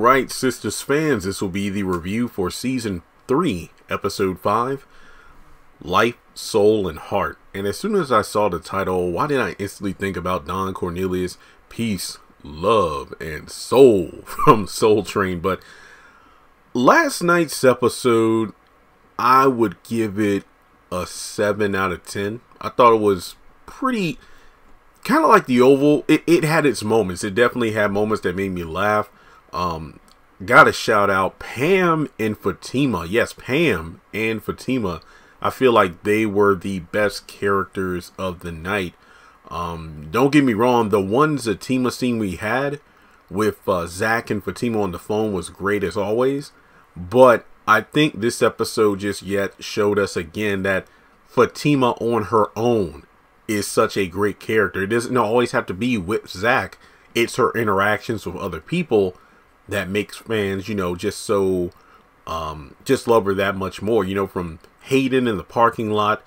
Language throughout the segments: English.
Alright, Sistas fans, this will be the review for Season 3, Episode 5, Life, Soul, and Heart. And as soon as I saw the title, why didn't I instantly think about Don Cornelius' Peace, Love, and Soul from Soul Train? But last night's episode, I would give it a 7 out of 10. I thought it was pretty, kind of like the Oval. It had its moments. It definitely had moments that made me laugh. Gotta shout out Pam and Fatima. Yes, Pam and Fatima. I feel like they were the best characters of the night. Don't get me wrong, the one Fatima scene we had with Zach and Fatima on the phone was great as always. But I think this episode just yet showed us again that Fatima on her own is such a great character. It doesn't always have to be with Zach. It's her interactions with other people that makes fans, you know, just so, just love her that much more. You know, from Hayden in the parking lot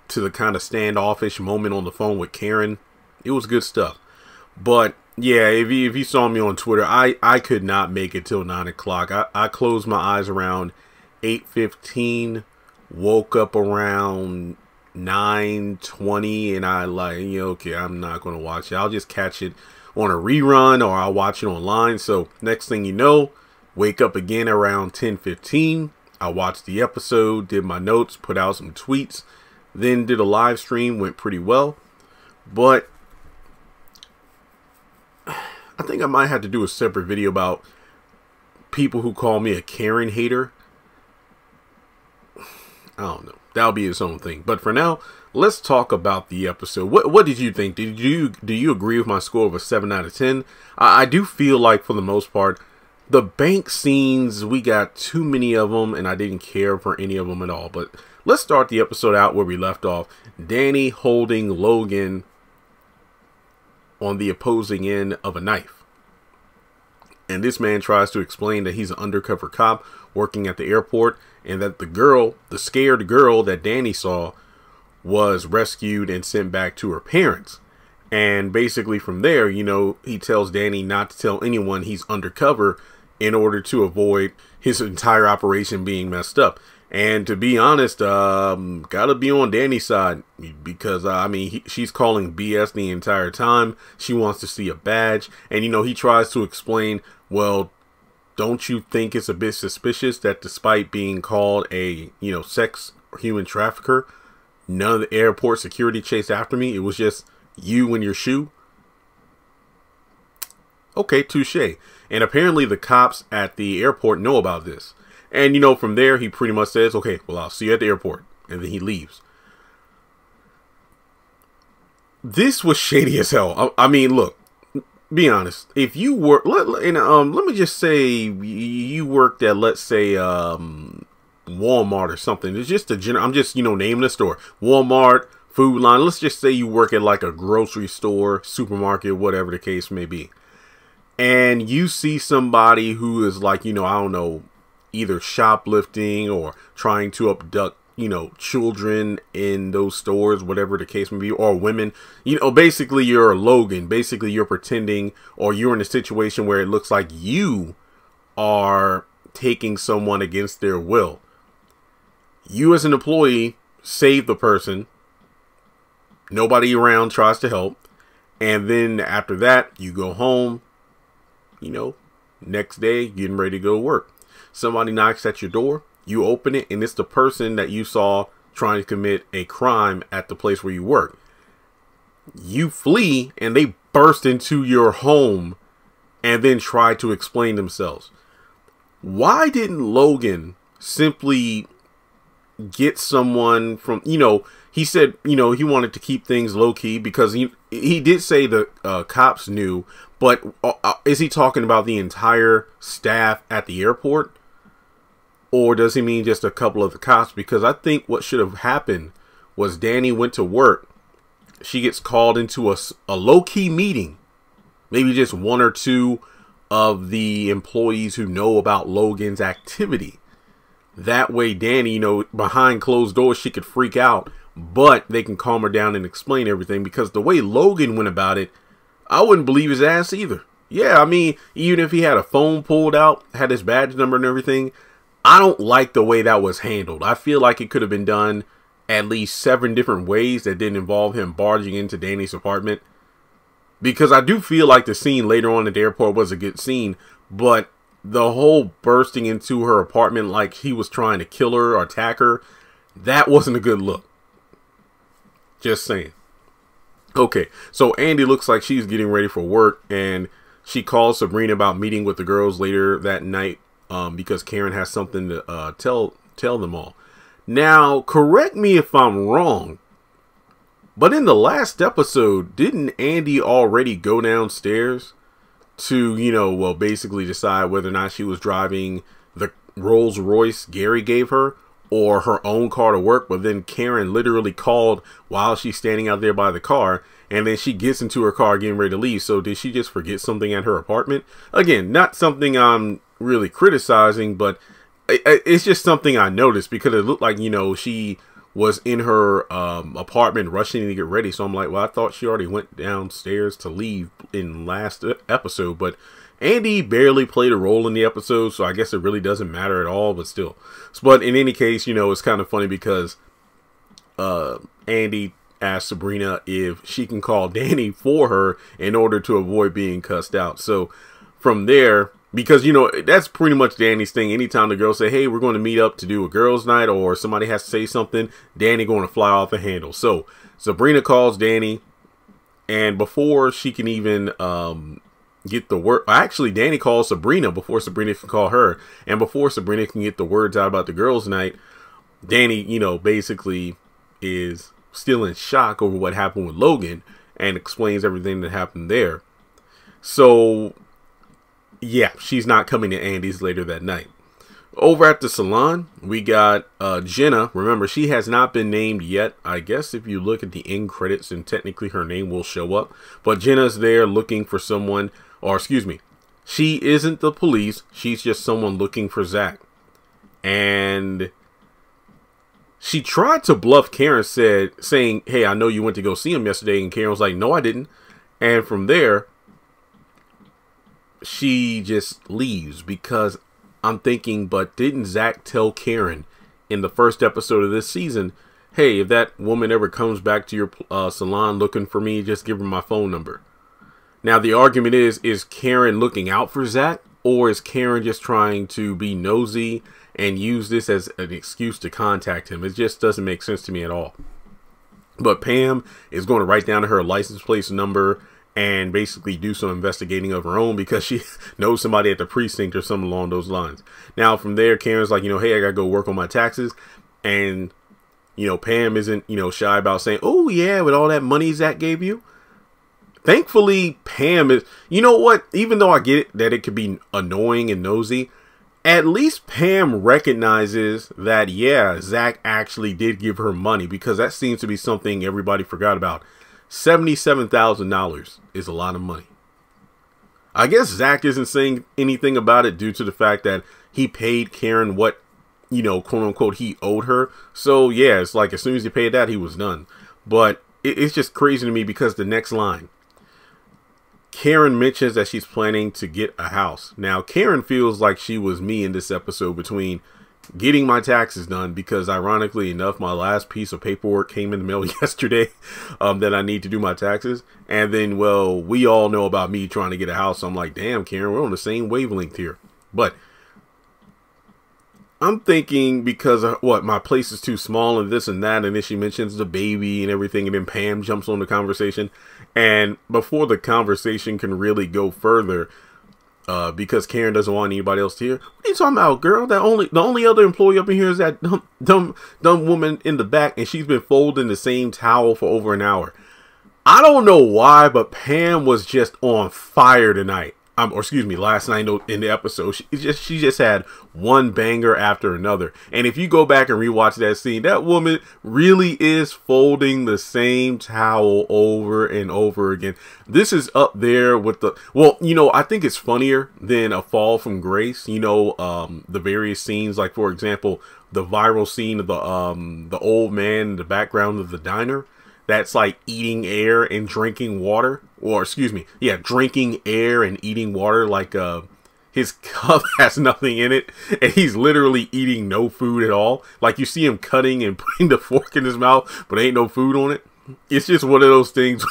to the kind of standoffish moment on the phone with Karen. It was good stuff. But yeah, if you saw me on Twitter, I could not make it till 9 o'clock. I closed my eyes around 8:15, woke up around 9:20, and I like, you know, okay, I'm not going to watch it. I'll just catch it on a rerun, or I'll watch it online. So next thing you know, wake up again around 10:15. I watched the episode, did my notes, put out some tweets, then did a live stream. Went pretty well. But I think I might have to do a separate video about people who call me a Karen hater. I don't know. That'll be its own thing. But for now, let's talk about the episode. What did you think? Do you agree with my score of a 7 out of 10? I do feel like, for the most part, the bank scenes, we got too many of them, and I didn't care for any of them at all. But let's start the episode out where we left off. Danny holding Logan on the opposing end of a knife. And this man tries to explain that he's an undercover cop working at the airport, and that the girl, the scared girl that Danny saw, was rescued and sent back to her parents. And basically from there, you know, he tells Danny not to tell anyone he's undercover in order to avoid his entire operation being messed up. And to be honest, gotta be on Danny's side, because I mean, she's calling BS the entire time. She wants to see a badge, and you know, he tries to explain, well, don't you think it's a bit suspicious that despite being called a, you know, sex or human trafficker, none of the airport security chased after me? It was just you and your shoe. Okay, touche. And apparently the cops at the airport know about this. And, you know, from there, he pretty much says, okay, well, I'll see you at the airport. And then he leaves. This was shady as hell. I mean, look, be honest. If you work, let me just say you worked at, let's say, Walmart or something. It's just a general, I'm just, you know, naming the store. Walmart, Food Line. Let's just say you work at like a grocery store, supermarket, whatever the case may be. And you see somebody who is like, you know, I don't know, either shoplifting or trying to abduct, you know, children in those stores, whatever the case may be, or women. You know, basically you're a Logan. Basically you're pretending, or you're in a situation where it looks like you are taking someone against their will. You as an employee save the person. Nobody around tries to help. And then after that, you go home, you know, next day, getting ready to go to work. Somebody knocks at your door, you open it, and it's the person that you saw trying to commit a crime at the place where you work. You flee, and they burst into your home and then try to explain themselves. Why didn't Logan simply get someone from, you know, he said, you know, he wanted to keep things low key because he did say the cops knew, but is he talking about the entire staff at the airport? Or does he mean just a couple of the cops? Because I think what should have happened was Danny went to work. She gets called into a low-key meeting. Maybe just one or two of the employees who know about Logan's activity. That way, Danny, you know, behind closed doors, she could freak out. But they can calm her down and explain everything. Because the way Logan went about it, I wouldn't believe his ass either. Yeah, I mean, even if he had a phone pulled out, had his badge number and everything, I don't like the way that was handled. I feel like it could have been done at least 7 different ways that didn't involve him barging into Danny's apartment. Because I do feel like the scene later on at the airport was a good scene, but the whole bursting into her apartment like he was trying to kill her or attack her, that wasn't a good look. Just saying. Okay, so Andy looks like she's getting ready for work, and she calls Sabrina about meeting with the girls later that night because Karen has something to tell them all. Now, correct me if I'm wrong, but in the last episode, didn't Andy already go downstairs to, well, basically decide whether or not she was driving the Rolls Royce Gary gave her or her own car to work? But then Karen literally called while she's standing out there by the car, and then she gets into her car getting ready to leave. So did she just forget something at her apartment? Again, not something I'm really criticizing, but it's just something I noticed because it looked like, she was in her apartment rushing to get ready. So I'm like, well, I thought she already went downstairs to leave in last episode, but Andy barely played a role in the episode, so I guess it really doesn't matter at all, but still. But in any case, it's kind of funny because Andy asked Sabrina if she can call Danny for her in order to avoid being cussed out. So from there, because, that's pretty much Danny's thing. Anytime the girls say, hey, we're going to meet up to do a girls' night, or somebody has to say something, Danny going to fly off the handle. So Sabrina calls Danny, and before she can even get the word, actually, Danny calls Sabrina before Sabrina can call her, and before Sabrina can get the words out about the girls' night, Danny, basically is still in shock over what happened with Logan and explains everything that happened there. So yeah, she's not coming to Andy's later that night. Over at the salon, we got Jenna. Remember, she has not been named yet. I guess if you look at the end credits, and technically her name will show up. But Jenna's there looking for someone, or excuse me, she isn't the police. She's just someone looking for Zach. And she tried to bluff Karen, saying, hey, I know you went to go see him yesterday. And Karen was like, no, I didn't. And from there, she just leaves because I'm thinking, but didn't Zach tell Karen in the first episode of this season, hey, if that woman ever comes back to your salon looking for me, just give her my phone number? Now, the argument is Karen looking out for Zach, or is Karen just trying to be nosy and use this as an excuse to contact him? It just doesn't make sense to me at all. But Pam is going to write down her license plate number and basically do some investigating of her own because she knows somebody at the precinct or something along those lines. Now, from there, Karen's like, hey, I gotta go work on my taxes. And, Pam isn't, shy about saying, oh, yeah, with all that money Zach gave you. Thankfully, Pam is, what? Even though I get it, that it could be annoying and nosy, at least Pam recognizes that, yeah, Zach actually did give her money, because that seems to be something everybody forgot about. $77,000 is a lot of money. I guess Zach isn't saying anything about it due to the fact that he paid Karen what, quote unquote, he owed her. So yeah, it's like as soon as he paid that, he was done. But it's just crazy to me because the next line, Karen mentions that she's planning to get a house. Now, Karen feels like she was me in this episode between getting my taxes done, because ironically enough, my last piece of paperwork came in the mail yesterday that I need to do my taxes. And then, well, we all know about me trying to get a house. So I'm like, damn, Karen, we're on the same wavelength here. But I'm thinking because of what, my place is too small and this and that. And then she mentions the baby and everything. And then Pam jumps on the conversation. And before the conversation can really go further, because Karen doesn't want anybody else to hear, what are you talking about, girl? The only other employee up in here is that dumb woman in the back, and she's been folding the same towel for over an hour. I don't know why, but Pam was just on fire tonight. Or excuse me, last night in the episode, she just had one banger after another. And if you go back and rewatch that scene, that woman really is folding the same towel over and over again. This is up there with the, well, I think it's funnier than A Fall from Grace. The various scenes, like for example, the viral scene of the old man in the background of the diner that's like eating air and drinking water. or excuse me, yeah, drinking air and eating water. Like his cup has nothing in it, and he's literally eating no food at all. Like you see him cutting and putting the fork in his mouth, but ain't no food on it. It's just one of those things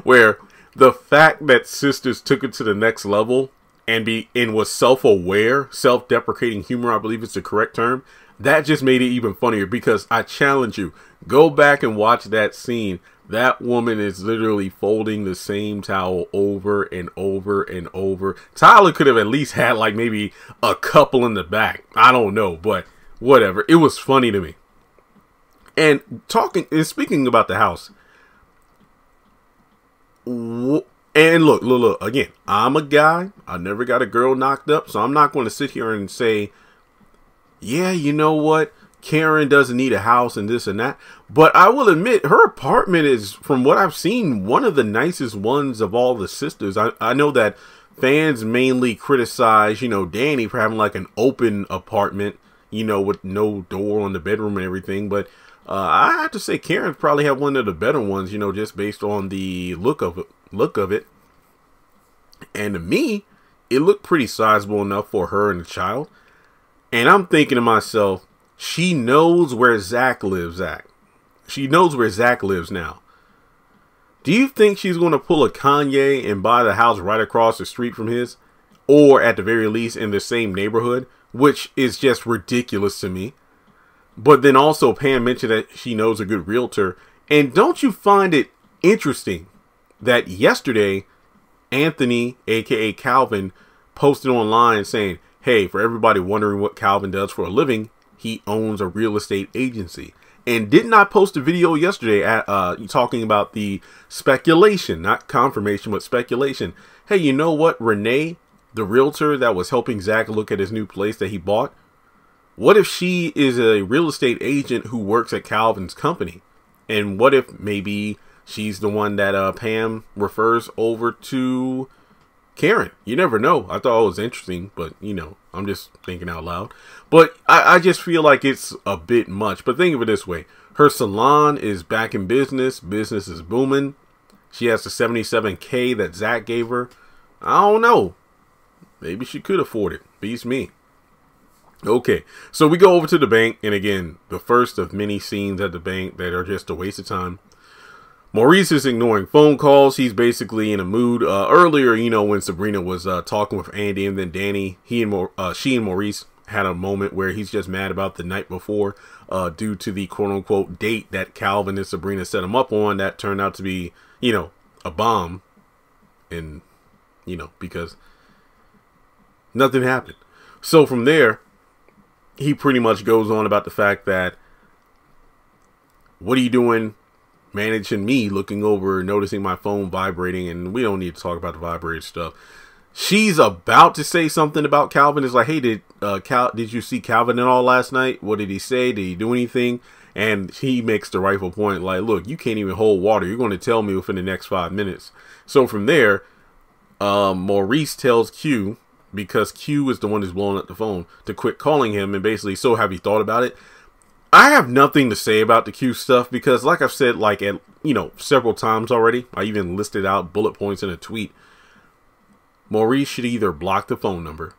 where the fact that Sistas took it to the next level and was self-aware, self-deprecating humor, I believe it's the correct term, that just made it even funnier. Because I challenge you, go back and watch that scene. That woman is literally folding the same towel over and over and over. Tyler could have at least had like maybe a couple in the back. I don't know, but whatever. It was funny to me. And speaking about the house, and look, again, I'm a guy. I never got a girl knocked up, so I'm not going to sit here and say, yeah, you know what? Karen doesn't need a house and this and that. But I will admit, her apartment is, from what I've seen, one of the nicest ones of all the sisters. I know that fans mainly criticize, you know, Danny for having like an open apartment, you know, with no door on the bedroom and everything. But I have to say Karen probably had one of the better ones, you know, just based on the look of it. And to me, it looked pretty sizable enough for her and the child. And I'm thinking to myself, she knows where Zach lives at. She knows where Zach lives now. Do you think she's going to pull a Kanye and buy the house right across the street from his? Or at the very least in the same neighborhood? Which is just ridiculous to me. But then also Pam mentioned that she knows a good realtor. And don't you find it interesting that yesterday Anthony, aka Calvin, posted online saying, hey, for everybody wondering what Calvin does for a living, he owns a real estate agency. And didn't I post a video yesterday at talking about the speculation, not confirmation, but speculation. Hey, you know what? Renee, the realtor that was helping Zach look at his new place that he bought, what if she is a real estate agent who works at Calvin's company? And what if maybe she's the one that Pam refers over to Karen? You never know. I thought it was interesting, but you know, I'm just thinking out loud. But I just feel like it's a bit much. But think of it this way. Her salon is back in business. Business is booming. She has the $77K that Zach gave her. I don't know. Maybe she could afford it. Beats me. Okay, so we go over to the bank. And again, the first of many scenes at the bank that are just a waste of time. Maurice is ignoring phone calls. He's basically in a mood. Earlier, you know, when Sabrina was talking with Andy and then Danny, she and Maurice had a moment where he's just mad about the night before due to the quote-unquote date that Calvin and Sabrina set him up on that turned out to be, you know, a bomb. And, you know, because nothing happened. So from there, he pretty much goes on about the fact that, what are you doing managing me looking over, noticing my phone vibrating? And we don't need to talk about the vibrator stuff. She's about to say something about Calvin. It's like, hey, did you see Calvin at all last night? What did he say? Did he do anything? And he makes the rightful point, like, look, you can't even hold water. You're going to tell me within the next 5 minutes. So from there, Maurice tells Q, because Q is the one who's blowing up the phone, to quit calling him. And basically, so have you thought about it? I have nothing to say about the Q stuff because, like I've said, like, at, you know, several times already, I even listed out bullet points in a tweet. Maurice should either block the phone number,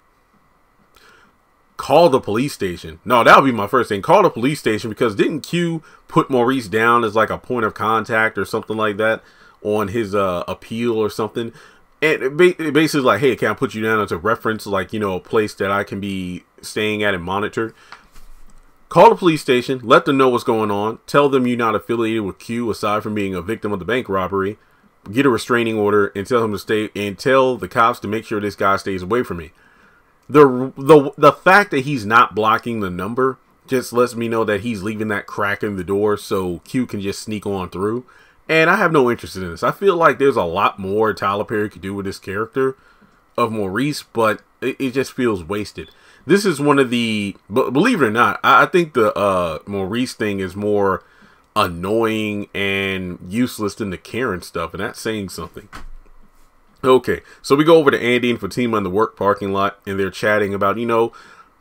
call the police station. No, that would be my first thing. Call the police station, because didn't Q put Maurice down as like a point of contact or something like that on his appeal or something? And basically like, hey, can I put you down as a reference, like, you know, a place that I can be staying at and monitor? Call the police station, let them know what's going on, tell them you're not affiliated with Q aside from being a victim of the bank robbery, get a restraining order, and tell him to stay, and tell the cops to make sure this guy stays away from me. The fact that he's not blocking the number just lets me know that he's leaving that crack in the door so Q can just sneak on through. And I have no interest in this. I feel like there's a lot more Tyler Perry could do with this character of Maurice, but it just feels wasted. This is one of the, believe it or not, I think the Maurice thing is more annoying and useless than the Karen stuff, and that's saying something. Okay, so we go over to Andy and Fatima in the work parking lot, and they're chatting about, you know,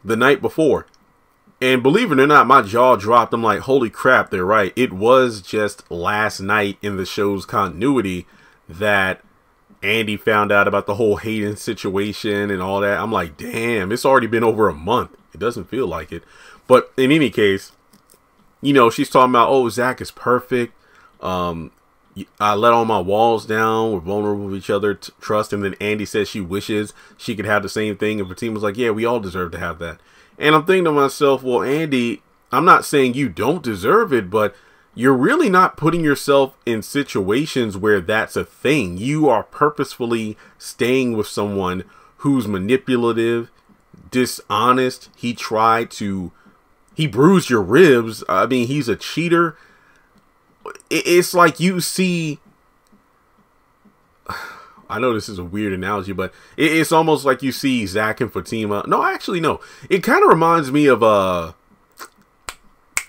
the night before. And believe it or not, my jaw dropped. I'm like, holy crap, they're right. It was just last night in the show's continuity that Andy found out about the whole Hayden situation and all that. I'm like, damn, it's already been over a month. It doesn't feel like it. But in any case, you know, she's talking about, oh, Zach is perfect. I let all my walls down. We're vulnerable with each other, trust. And then Andy says she wishes she could have the same thing. And Fatima's like, yeah, we all deserve to have that. And I'm thinking to myself, well, Andy, I'm not saying you don't deserve it, but you're really not putting yourself in situations where that's a thing. You are purposefully staying with someone who's manipulative, dishonest. He bruised your ribs. I mean, he's a cheater. It's like you see, I know this is a weird analogy, but it's almost like you see Zach and Fatima. No, actually, no. It kind of reminds me of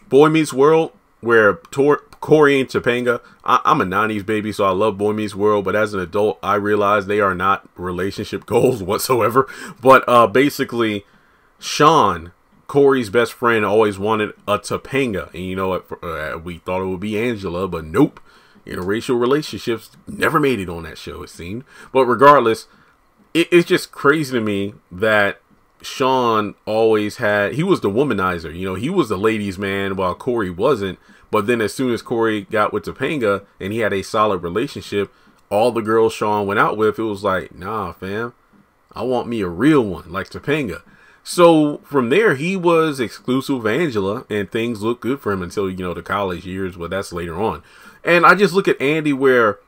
Boy Meets World, where Corey and Topanga. I'm a 90s baby, so I love Boy Meets World, but as an adult, I realize they are not relationship goals whatsoever. But basically, Sean, Corey's best friend, always wanted a Topanga. And you know what? We thought it would be Angela, but nope. Interracial relationships never made it on that show, it seemed. But regardless, it's just crazy to me that Sean always he was the womanizer. You know, he was the ladies' man while Corey wasn't. But then as soon as Corey got with Topanga and he had a solid relationship, all the girls Sean went out with, it was like, nah, fam, I want me a real one like Topanga. So from there, he was exclusive of Angela and things looked good for him until, you know, the college years. Well, that's later on. And I just look at Andy where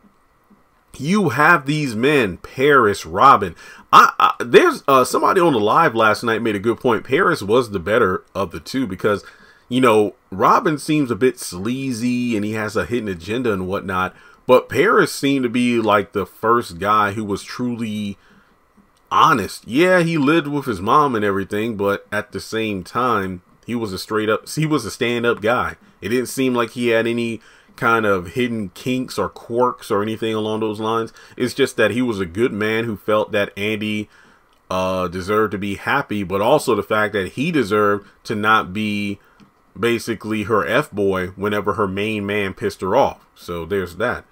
you have these men, Paris, Robin. There's somebody on the live last night made a good point. Paris was the better of the two because, you know, Robin seems a bit sleazy and he has a hidden agenda and whatnot. But Paris seemed to be like the first guy who was truly honest. Yeah, he lived with his mom and everything, but at the same time, he was a stand-up guy. It didn't seem like he had any kind of hidden kinks or quirks or anything along those lines. It's just that he was a good man who felt that Andy deserved to be happy, but also the fact that he deserved to not be basically her F-boy whenever her main man pissed her off. So there's that.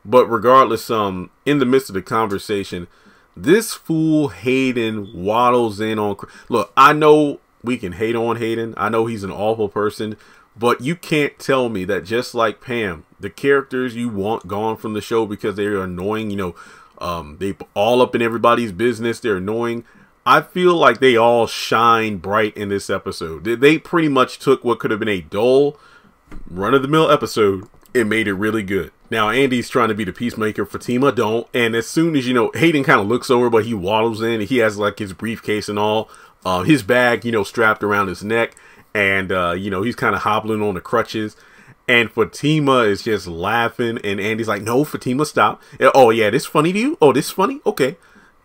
But regardless, in the midst of the conversation, this fool Hayden waddles in on... Look, I know we can hate on Hayden. I know he's an awful person. But you can't tell me that just like Pam, the characters you want gone from the show because they're annoying, you know, they all up in everybody's business. They're annoying. I feel like they all shine bright in this episode. They pretty much took what could have been a dull, run-of-the-mill episode and made it really good. Now, Andy's trying to be the peacemaker. Fatima don't. And as soon as, you know, Hayden kind of looks over, but he waddles in. He has, like, his briefcase and all. His bag, you know, strapped around his neck. And, you know, he's kind of hobbling on the crutches. And Fatima is just laughing. And Andy's like, no, Fatima, stop. Oh, yeah, this funny to you? Oh, this funny? Okay.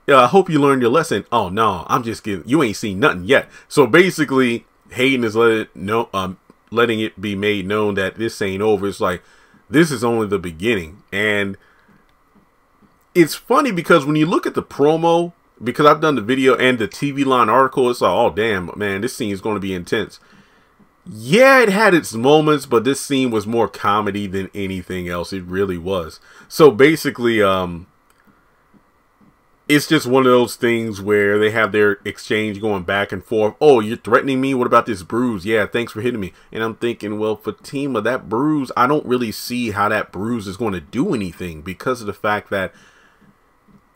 I hope you learned your lesson. Oh, no, I'm just kidding. You ain't seen nothing yet. So basically, Hayden is letting it be made known that this ain't over. It's like, this is only the beginning. And it's funny because when you look at the promo, because I've done the video and the TV Line article, it's like, oh, damn, man, this scene is going to be intense. Yeah, it had its moments, but this scene was more comedy than anything else. It really was. So basically, it's just one of those things where they have their exchange going back and forth. Oh, you're threatening me? What about this bruise? Yeah, thanks for hitting me. And I'm thinking, well, Fatima, that bruise, I don't really see how that bruise is going to do anything because of the fact that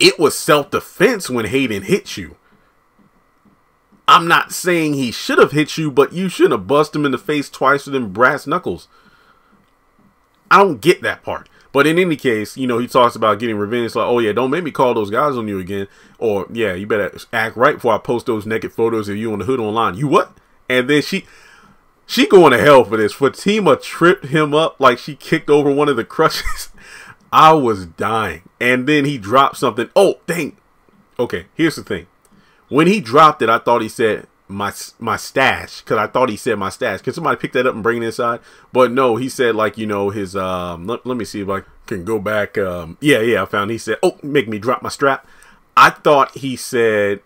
it was self-defense when Hayden hit you. I'm not saying he should have hit you, but you shouldn't have busted him in the face twice with them brass knuckles. I don't get that part. But in any case, you know, he talks about getting revenge. It's like, oh, yeah, don't make me call those guys on you again. Or, yeah, you better act right before I post those naked photos of you on the hood online. You what? And then she going to hell for this. Fatima tripped him up like she kicked over one of the crutches. I was dying. And then he dropped something. Oh, dang. Okay, here's the thing. When he dropped it, I thought he said my stash, because I thought he said my stash. Can somebody pick that up and bring it inside? But no, he said, like, you know, his let me see if I can go back. Yeah, I found. He said, oh, make me drop my strap. I thought he said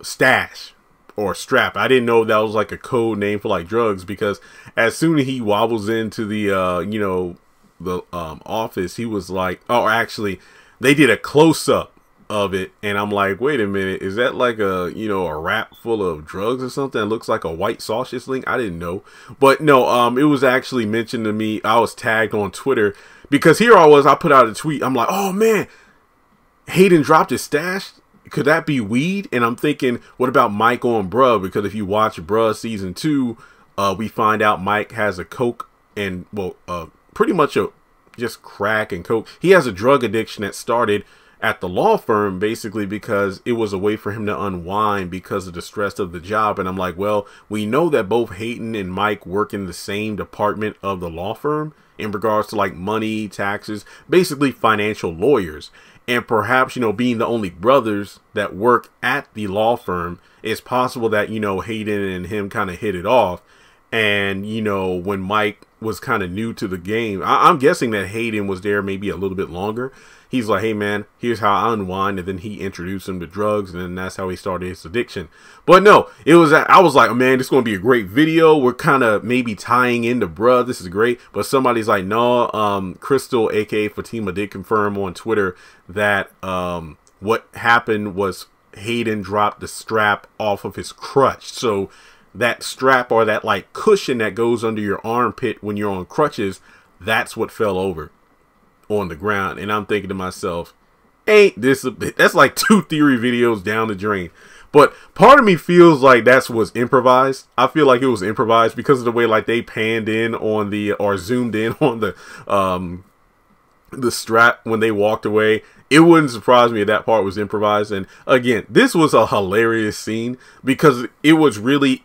stash or strap. I didn't know that was like a code name for like drugs, because as soon as he wobbles into the you know, the office, he was like, oh, actually, they did a close up of it, and I'm like, wait a minute, is that like a, you know, a wrap full of drugs or something? It looks like a white sausage link. I didn't know, but no, it was actually mentioned to me. I was tagged on Twitter because here I put out a tweet. I'm like, oh man, Hayden dropped his stash. Could that be weed? And I'm thinking, what about Mike on Bruh? Because if you watch Bruh season 2, we find out Mike has a coke and, well, pretty much just crack and coke. He has a drug addiction that started at the law firm, basically because it was a way for him to unwind because of the stress of the job. And I'm like, well, we know that both Hayden and Mike work in the same department of the law firm in regards to like money, taxes, basically financial lawyers. And perhaps, you know, being the only brothers that work at the law firm, it's possible that, you know, Hayden and him kind of hit it off. And, you know, when Mike was kind of new to the game, I'm guessing that Hayden was there maybe a little bit longer. He's like, hey, man, here's how I unwind. And then he introduced him to drugs. And then that's how he started his addiction. But no, I was like, oh, man, this is going to be a great video. We're kind of maybe tying into Bruh. This is great. But somebody's like, no, Crystal, a.k.a. Fatima, did confirm on Twitter that what happened was Hayden dropped the strap off of his crutch. So that strap, or that like cushion that goes under your armpit when you're on crutches, that's what fell over on the ground. And I'm thinking to myself, ain't this a bit? That's like 2 theory videos down the drain. But part of me feels like that's was improvised. I feel like it was improvised because of the way like they panned in on the, or zoomed in on the strap when they walked away. It wouldn't surprise me if that part was improvised. And again, this was a hilarious scene because it was really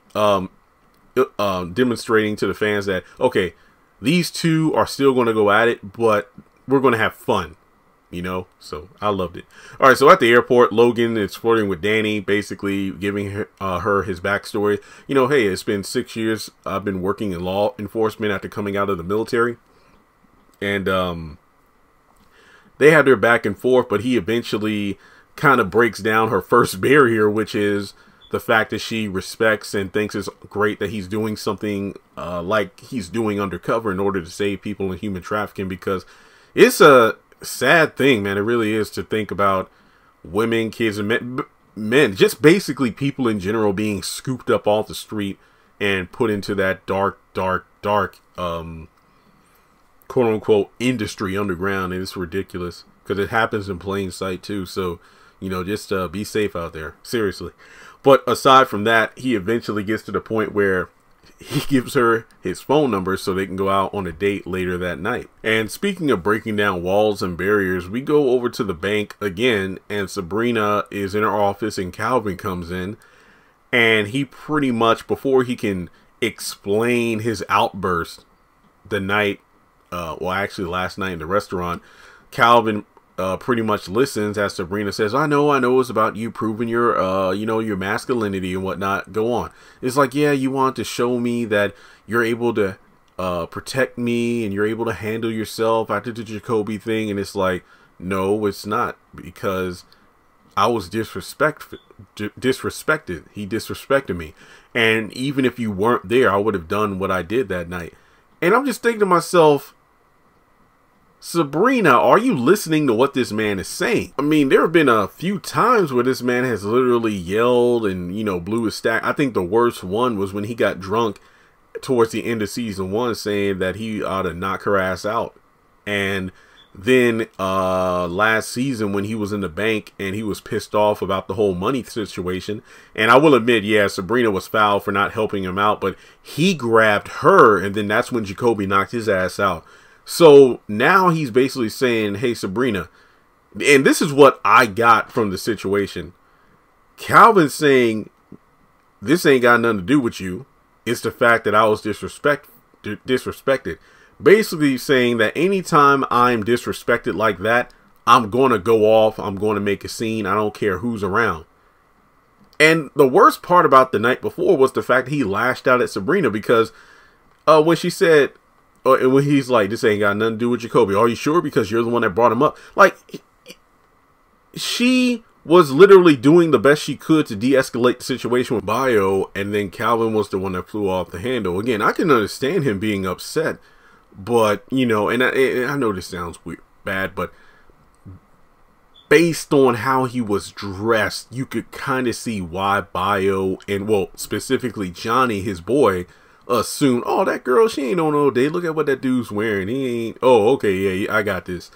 demonstrating to the fans that, okay, these two are still going to go at it, but we're going to have fun, you know? So I loved it. All right, so at the airport, Logan is flirting with Danny, basically giving her his backstory. You know, hey, it's been 6 years. I've been working in law enforcement after coming out of the military. And they had their back and forth, but he eventually kind of breaks down her first barrier, which is the fact that she respects and thinks it's great that he's doing something like he's doing undercover in order to save people in human trafficking, because it's a sad thing, man. It really is, to think about women, kids, and men, just basically people in general being scooped up off the street and put into that dark, quote unquote industry underground. And it's ridiculous because it happens in plain sight too. So, you know, just be safe out there, seriously. But aside from that, he eventually gets to the point where he gives her his phone number so they can go out on a date later that night. And speaking of breaking down walls and barriers, we go over to the bank again, and Sabrina is in her office and Calvin comes in, and he pretty much, before he can explain his outburst the night, well, actually last night in the restaurant, Calvin pretty much listens as Sabrina says, I know it's about you proving your, you know, your masculinity and whatnot. Go on. It's like, yeah, you want to show me that you're able to protect me and you're able to handle yourself after the Jacoby thing. And it's like, no, it's not, because I was disrespected. He disrespected me. And even if you weren't there, I would have done what I did that night. And I'm just thinking to myself, Sabrina, are you listening to what this man is saying? I mean, there have been a few times where this man has literally yelled and, you know, blew his stack. I think the worst one was when he got drunk towards the end of season 1, saying that he ought to knock her ass out. And then last season when he was in the bank and he was pissed off about the whole money situation. And I will admit, yeah, Sabrina was foul for not helping him out, but he grabbed her, and then that's when Jacoby knocked his ass out. So now he's basically saying, hey, Sabrina, and this is what I got from the situation. Calvin's saying, this ain't got nothing to do with you. It's the fact that I was disrespected. Basically saying that anytime I'm disrespected like that, I'm going to go off. I'm going to make a scene. I don't care who's around. And the worst part about the night before was the fact that he lashed out at Sabrina, because when she said, and when he's like, this ain't got nothing to do with Jacoby. Are you sure? Because you're the one that brought him up. Like, she was literally doing the best she could to de-escalate the situation with Bio, and then Calvin was the one that flew off the handle. Again, I can understand him being upset, But, you know, and I know this sounds weird, bad, but based on how he was dressed, you could kind of see why Bio and, well, specifically Johnny, his boy, assumed, oh, that girl, she ain't on no date. Look at what that dude's wearing. He ain't, oh, okay, yeah, I got this.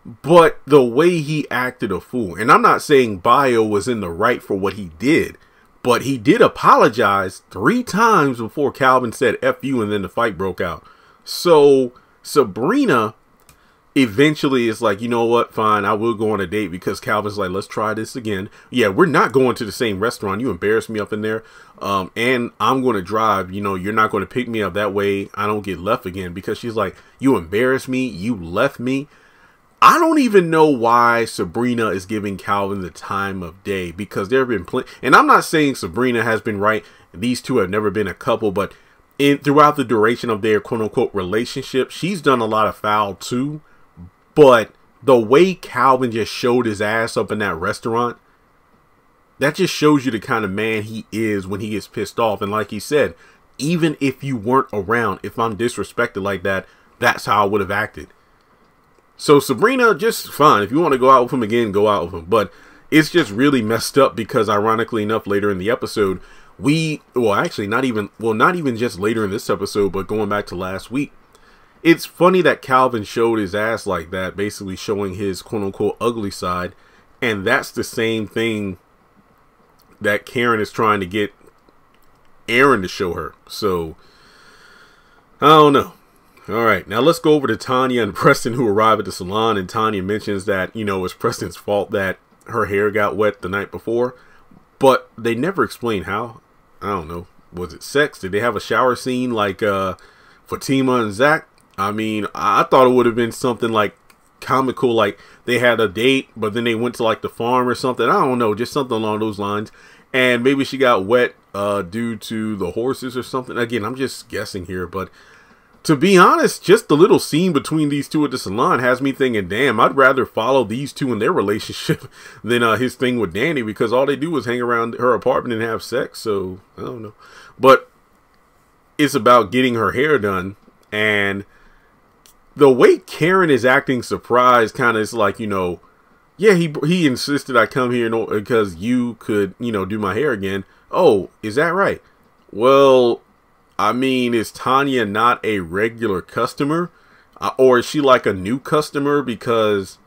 But the way he acted a fool, and I'm not saying Bio was in the right for what he did, but he did apologize 3 times before Calvin said F you, and then the fight broke out. So Sabrina eventually is like, you know what, fine, I will go on a date, because Calvin's like, let's try this again. Yeah, we're not going to the same restaurant. You embarrassed me up in there. And I'm going to drive. You know, you're not going to pick me up. That way I don't get left again. Because she's like, you embarrassed me. You left me. I don't even know why Sabrina is giving Calvin the time of day, because there have been plenty. And I'm not saying Sabrina has been right. These two have never been a couple, but throughout the duration of their quote unquote relationship, she's done a lot of foul too. But the way Calvin just showed his ass up in that restaurant, that just shows you the kind of man he is when he gets pissed off. And like he said, even if you weren't around, if I'm disrespected like that, that's how I would have acted. So Sabrina, just fine. If you want to go out with him again, go out with him. But it's just really messed up because, ironically enough, later in the episode, not even just later in this episode, but going back to last week, it's funny that Calvin showed his ass like that, basically showing his quote-unquote ugly side. And that's the same thing that Karen is trying to get Aaron to show her. So, I don't know. All right, now let's go over to Tanya and Preston, who arrive at the salon. And Tanya mentions that, you know, it's Preston's fault that her hair got wet the night before. But they never explain how. I don't know. Was it sex? Did they have a shower scene like Fatima and Zach? I mean, I thought it would have been something like comical, like they had a date, but then they went to like the farm or something. I don't know, just something along those lines. And maybe she got wet due to the horses or something. Again, I'm just guessing here, but to be honest, just the little scene between these two at the salon has me thinking, damn, I'd rather follow these two in their relationship than his thing with Danny, because all they do is hang around her apartment and have sex. So I don't know, but it's about getting her hair done. And the way Karen is acting surprised, kind of is like, you know, yeah, he insisted I come here because you could, you know, do my hair again. Oh, is that right? Well, I mean, is Tanya not a regular customer? Or is she like a new customer because,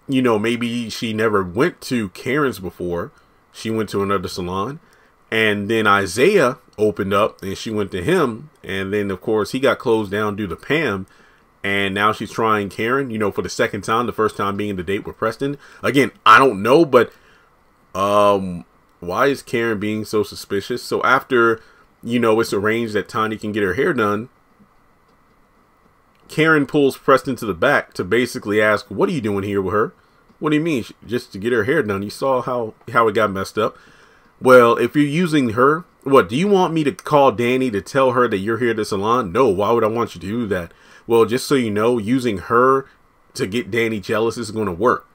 you know, maybe she never went to Karen's before. She went to another salon. And then Isaiah opened up and she went to him. And then, of course, he got closed down due to Pam. And now she's trying Karen, you know, for the second time, the first time being the date with Preston. Again, I don't know, but why is Karen being so suspicious? So after, you know, it's arranged that Tanya can get her hair done, Karen pulls Preston to the back to basically ask, what are you doing here with her? What do you mean? Just to get her hair done. You saw how it got messed up. Well, if you're using her, what, do you want me to call Danny to tell her that you're here at the salon? No, why would I want you to do that? Well, just so you know, using her to get Danny jealous is going to work.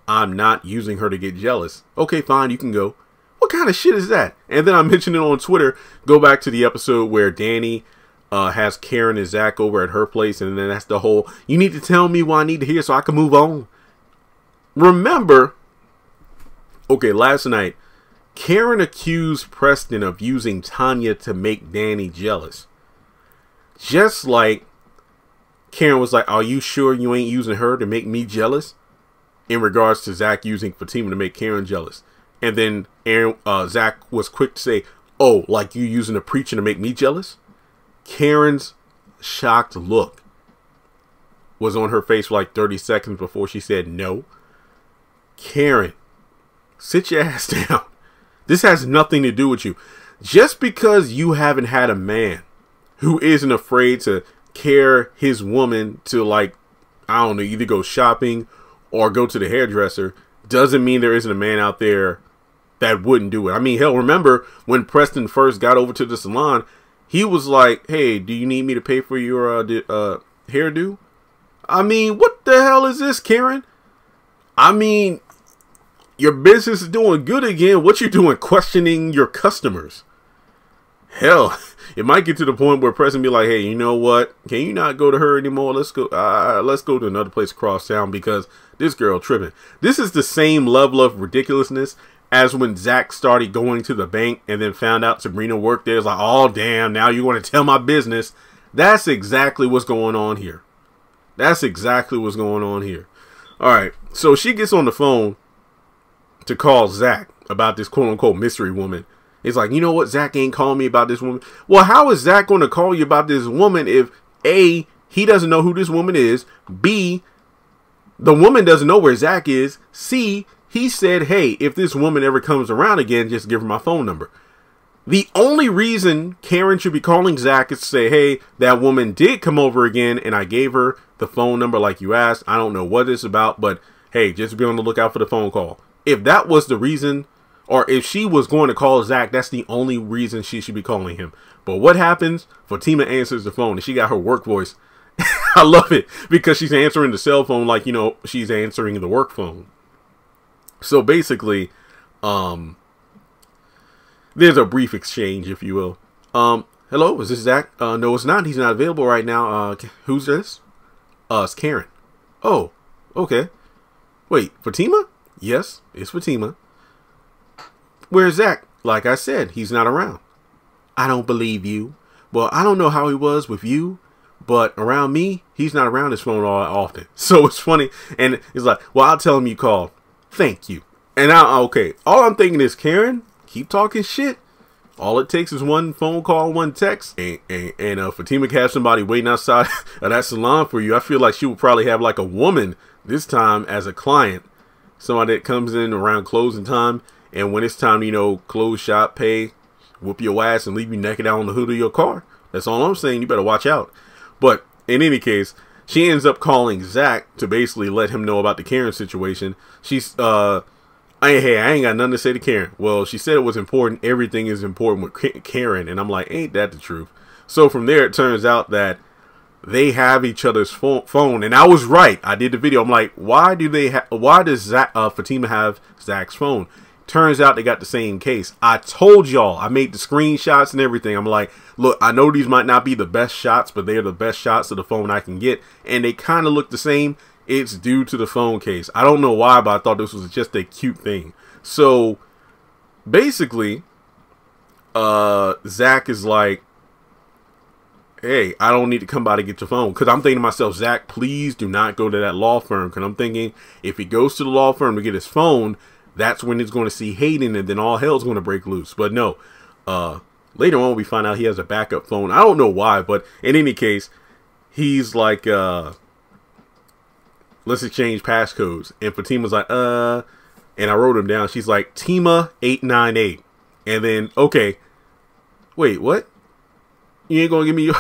I'm not using her to get jealous. Okay, fine, you can go. What kind of shit is that? And then I mentioned it on Twitter. Go back to the episode where Danny has Karen and Zach over at her place. And then that's the whole, you need to tell me what I need to hear so I can move on. Remember, okay, last night, Karen accused Preston of using Tanya to make Danny jealous. Just like Karen was like, are you sure you ain't using her to make me jealous? In regards to Zach using Fatima to make Karen jealous. And then Zach was quick to say, oh, like you using a preacher to make me jealous? Karen's shocked look was on her face for like 30 seconds before she said no. Karen, sit your ass down. This has nothing to do with you. Just because you haven't had a man who isn't afraid to care his woman to, like, I don't know, either go shopping or go to the hairdresser, doesn't mean there isn't a man out there that wouldn't do it. I mean, hell, remember when Preston first got over to the salon, he was like, hey, do you need me to pay for your hairdo? I mean, what the hell is this, Karen? I mean, your business is doing good again. What you doing questioning your customers? Hell, it might get to the point where President be like, hey, you know what? Can you not go to her anymore? Let's go to another place across town because this girl tripping. This is the same level of ridiculousness as when Zach started going to the bank and then found out Sabrina worked there. It's like, oh, damn, now you want to tell my business. That's exactly what's going on here. That's exactly what's going on here. All right. So she gets on the phone to call Zach about this quote unquote mystery woman. It's like, you know what? Zach ain't calling me about this woman. Well, how is Zach going to call you about this woman if A, he doesn't know who this woman is, B, the woman doesn't know where Zach is, C, he said, hey, if this woman ever comes around again, just give her my phone number. The only reason Karen should be calling Zach is to say, hey, that woman did come over again and I gave her the phone number like you asked. I don't know what it's about, but hey, just be on the lookout for the phone call. If that was the reason, or if she was going to call Zach, that's the only reason she should be calling him. But what happens? Fatima answers the phone and she got her work voice. I love it because she's answering the cell phone like, you know, she's answering the work phone. So basically, there's a brief exchange, if you will. Hello, is this Zach? No, it's not. He's not available right now. Who's this? It's Karen. Oh, okay. Wait, Fatima? Yes, it's Fatima. Where's Zach? Like I said, he's not around. I don't believe you. Well, I don't know how he was with you, but around me, he's not around his phone all often. So it's funny. And it's like, well, I'll tell him you called. Thank you. And okay, all I'm thinking is, Karen, keep talking shit. All it takes is one phone call, one text, and Fatima can have somebody waiting outside of that salon for you. I feel like she would probably have like a woman this time as a client, somebody that comes in around closing time, and when it's time to, you know, close shop, pay, whoop your ass, and leave you naked out on the hood of your car. That's all I'm saying. You better watch out. But in any case, she ends up calling Zach to basically let him know about the Karen situation. She's hey, I ain't got nothing to say to Karen. Well, she said it was important. Everything is important with Karen. And I'm like, ain't that the truth? So from there, it turns out that they have each other's phone. And I was right. I did the video. I'm like, why does Fatima have Zach's phone? Turns out they got the same case. I told y'all. I made the screenshots and everything. I'm like, look, I know these might not be the best shots, but they're the best shots of the phone I can get. And they kind of look the same. It's due to the phone case. I don't know why, but I thought this was just a cute thing. So basically, Zach is like, hey, I don't need to come by to get your phone. Because I'm thinking to myself, Zach, please do not go to that law firm. Because I'm thinking if he goes to the law firm to get his phone, that's when he's going to see Hayden and then all hell's going to break loose. But no, later on we find out he has a backup phone. I don't know why, but in any case, he's like, let's exchange passcodes. And Fatima's like, and I wrote him down. She's like, Tima898. And then, okay, wait, what? You ain't gonna give me your,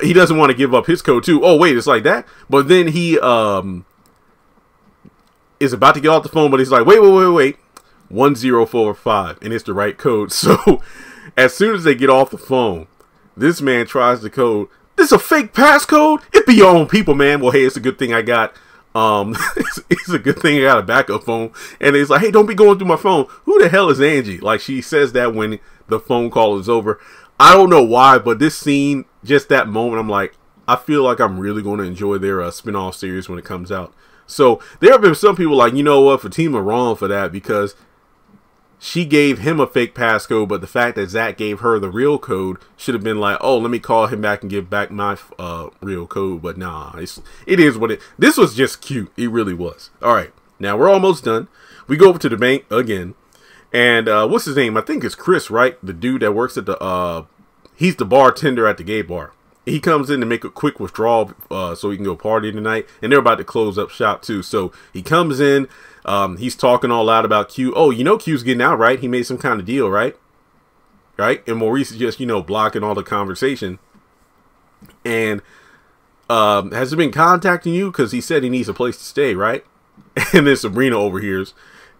he doesn't want to give up his code too. Oh, wait, it's like that? But then he, is about to get off the phone, but he's like, wait, 1045, and it's the right code. So as soon as they get off the phone, this man tries the code. This is a fake passcode. It be your own people, man. Well, hey, it's a good thing I got it's a good thing I got a backup phone. And it's like, hey, don't be going through my phone. Who the hell is Angie? Like, she says that when the phone call is over. I don't know why, but this scene, just that moment, I'm like, I feel like I'm really going to enjoy their spin-off series when it comes out. So there have been some people like, you know what, Fatima wrong for that because she gave him a fake passcode, but the fact that Zach gave her the real code should have been like, oh, let me call him back and give back my real code. But nah, it is what it. This was just cute. It really was. All right, now we're almost done. We go over to the bank again, and what's his name? I think it's Chris, right? The dude that works at the he's the bartender at the gay bar. He comes in to make a quick withdrawal so he can go party tonight. And they're about to close up shop too. So he comes in. He's talking all out about Q. Oh, you know Q's getting out, right? He made some kind of deal, right? Right? And Maurice is just, you know, blocking all the conversation. And has he been contacting you? Because he said he needs a place to stay, right? And then Sabrina overhears.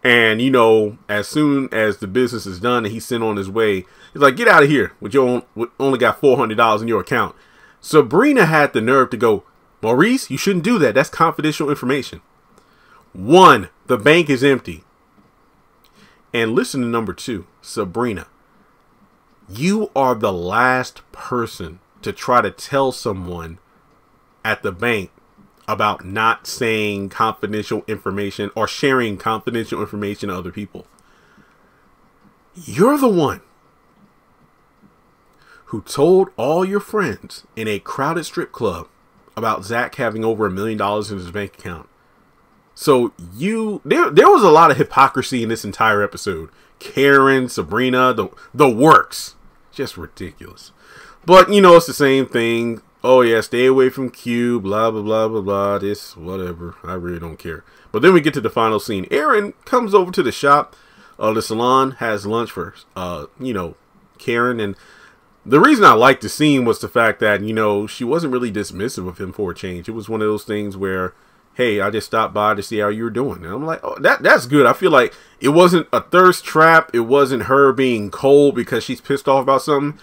And, you know, as soon as the business is done and he's sent on his way, he's like, get out of here with your own, only got $400 in your account. Sabrina had the nerve to go, Maurice, you shouldn't do that. That's confidential information. 1, the bank is empty. And listen to number 2, Sabrina. You are the last person to try to tell someone at the bank about not saying confidential information or sharing confidential information to other people. You're the one who told all your friends in a crowded strip club about Zach having over $1 million in his bank account. So there was a lot of hypocrisy in this entire episode. Karen, Sabrina, the works. Just ridiculous. But, you know, it's the same thing. Oh, yeah, stay away from Q, blah, blah, blah, blah, blah, this, whatever. I really don't care. But then we get to the final scene. Aaron comes over to the shop, the salon, has lunch for, you know, Karen. And the reason I liked the scene was the fact that, you know, she wasn't really dismissive of him for a change. It was one of those things where, hey, I just stopped by to see how you were doing. And I'm like, oh, that's good. I feel like it wasn't a thirst trap. It wasn't her being cold because she's pissed off about something.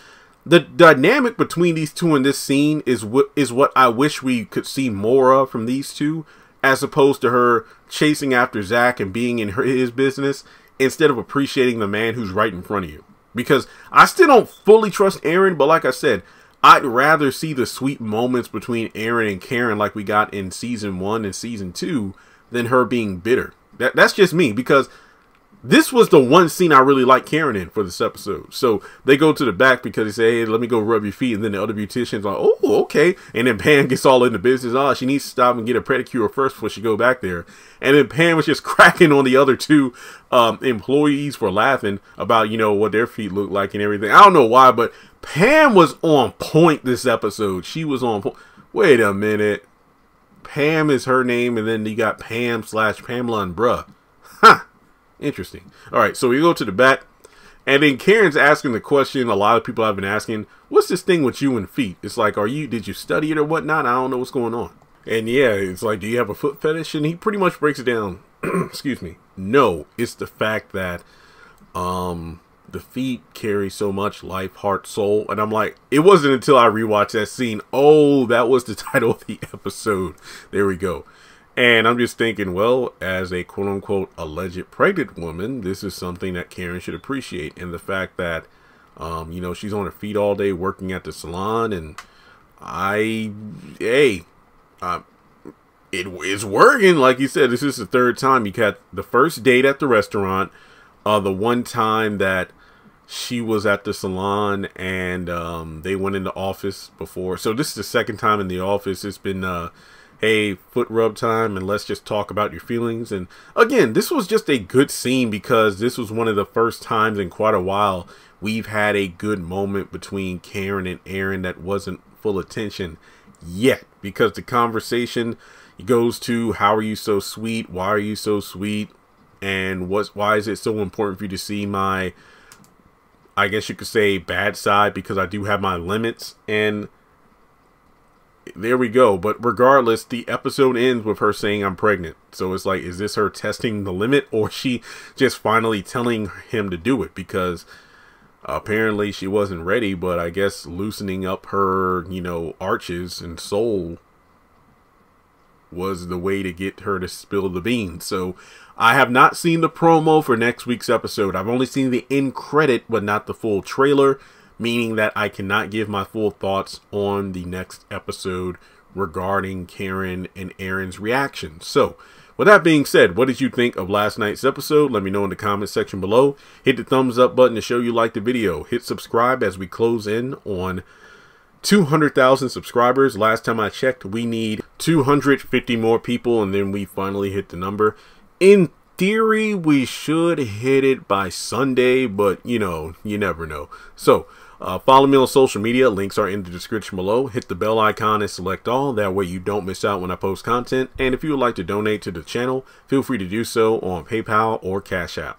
The dynamic between these two in this scene is what I wish we could see more of from these two, as opposed to her chasing after Zach and being in his business instead of appreciating the man who's right in front of you. Because I still don't fully trust Aaron, but like I said, I'd rather see the sweet moments between Aaron and Karen like we got in season 1 and season 2 than her being bitter. That's just me, because this was the one scene I really like Karen in for this episode. So they go to the back because they say, hey, let me go rub your feet. And then the other beautician's like, oh, okay. And then Pam gets all into business. Oh, she needs to stop and get a pedicure first before she go back there. And then Pam was just cracking on the other two employees for laughing about, you know, what their feet look like and everything. I don't know why, but Pam was on point this episode. She was on point. Wait a minute. Pam is her name, and then you got Pam/Pamela and bruh. Huh. Interesting. All right, so we go to the back, and then Karen's asking the question a lot of people have been asking, what's this thing with you and feet? It's like, did you study it or whatnot? I don't know what's going on. And yeah, it's like, do you have a foot fetish? And he pretty much breaks it down. Excuse me. No, it's the fact that the feet carry so much life, heart, soul. And I'm like, it wasn't until I rewatched that scene. Oh, that was the title of the episode. There we go. And I'm just thinking, well, as a quote-unquote alleged pregnant woman, this is something that Karen should appreciate. And the fact that, you know, she's on her feet all day working at the salon. And it is working. Like you said, this is the third time. You got the first date at the restaurant. The one time that she was at the salon and they went in the office before. So this is the second time in the office. It's been hey, foot rub time, and let's just talk about your feelings. And again, this was just a good scene because this was one of the first times in quite a while we've had a good moment between Karen and Aaron that wasn't full attention yet, because the conversation goes to, how are you so sweet? Why are you so sweet? And why is it so important for you to see my, I guess you could say, bad side, because I do have my limits. And there we go. But regardless, the episode ends with her saying I'm pregnant. So it's like, is this her testing the limit, or she just finally telling him to do it? Because apparently she wasn't ready, but I guess loosening up her, you know, arches and soul was the way to get her to spill the beans. So I have not seen the promo for next week's episode. I've only seen the end credit, but not the full trailer, meaning that I cannot give my full thoughts on the next episode regarding Karen and Aaron's reaction. So with that being said, what did you think of last night's episode? Let me know in the comment section below. Hit the thumbs up button to show you like the video. Hit subscribe as we close in on 200,000 subscribers. Last time I checked, we need 250 more people, and then we finally hit the number. In theory, we should hit it by Sunday, but you know, you never know. So follow me on social media. Links are in the description below. Hit the bell icon and select all. That way you don't miss out when I post content. And if you would like to donate to the channel, feel free to do so on PayPal or Cash App.